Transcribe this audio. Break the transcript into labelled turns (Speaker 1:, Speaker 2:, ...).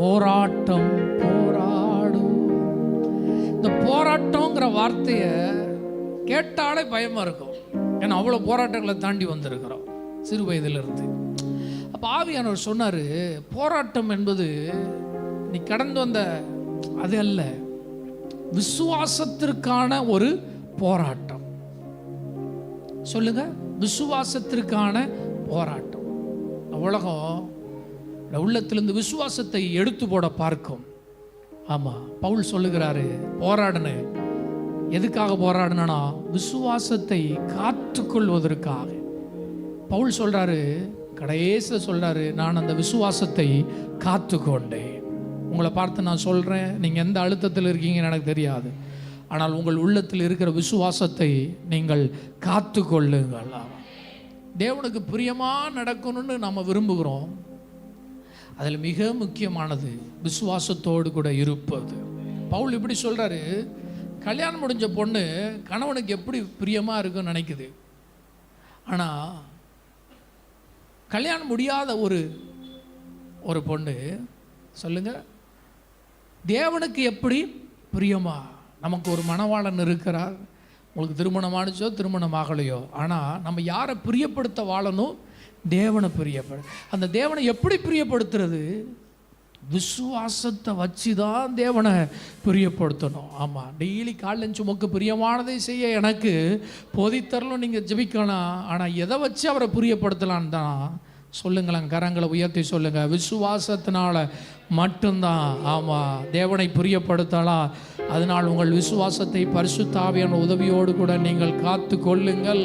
Speaker 1: போராட்டம் போராடும். இந்த போராட்டங்கிற வார்த்தையை கேட்டாலே பயமாக இருக்கும். ஏன்னா அவ்வளோ போராட்டங்களை தாண்டி வந்திருக்கிறோம் சிறு வயதிலிருந்து. அப்போ ஆவியானவர் சொன்னார், போராட்டம் என்பது நீ கடந்து வந்த அது அல்ல, விசுவாசத்திற்கான ஒரு போராட்டம். சொல்லுங்க, விசுவாசத்திற்கான போராட்டம். உலகம் உள்ளத்திலிருந்து விசுவாசத்தை எடுத்து போட பார்க்கும். ஆமாம், பவுல் சொல்லுகிறாரு, போராடுன எதுக்காக போராடுனா விசுவாசத்தை காத்துக்கொள்வதற்காக. பவுல் சொல்றாரு, கடைசியில் சொல்றாரு, நான் அந்த விசுவாசத்தை காத்து கொண்டேன். உங்களை பார்த்து நான் சொல்றேன், நீங்க எந்த அழுத்தத்தில் இருக்கீங்கன்னு எனக்கு தெரியாது, ஆனால் உங்கள் உள்ளத்தில் இருக்கிற விசுவாசத்தை நீங்கள் காத்து கொள்ளுங்கள். தேவனுக்கு பிரியமாக நடக்கணும்னு நம்ம விரும்புகிறோம். அதில் மிக முக்கியமானது விசுவாசத்தோடு கூட இருப்பது. பவுல் இப்படி சொல்றாரு, கல்யாணம் முடிஞ்ச பொண்ணு கணவனுக்கு எப்படி பிரியமாக இருக்குன்னு நினைக்குது, ஆனால் கல்யாணம் முடியாத ஒரு பொண்ணு சொல்லுங்க, தேவனுக்கு எப்படி பிரியமா? நமக்கு ஒரு மணவாளன் இருக்கிறார், உங்களுக்கு திருமணம் ஆனிச்சோ திருமணம் ஆகலையோ, ஆனால் நம்ம யாரை பிரியப்படுத்த வாழணும்? தேவனை பிரியப்பட. அந்த தேவனை எப்படி பிரியப்படுத்துறது? விசுவாசத்தை வச்சு தான் தேவனை பிரியப்படுத்தணும். ஆமாம், டெய்லி காலையில் சுமக்கு பிரியமானதை செய்ய எனக்கு போதித்தரலும் நீங்கள் ஜெபிக்கலாம். ஆனால் எதை வச்சு அவரை பிரியப்படுத்தலான்னு தான் சொல்லுங்களேன், கரங்களை உயர்த்தி சொல்லுங்க, விசுவாசத்தினால மட்டும்தான். ஆமாம், தேவனை பிரியப்படுத்தலாம். அதனால் உங்கள் விசுவாசத்தை பரிசுத்த ஆவியான உதவியோடு கூட நீங்கள் காத்து கொள்ளுங்கள்.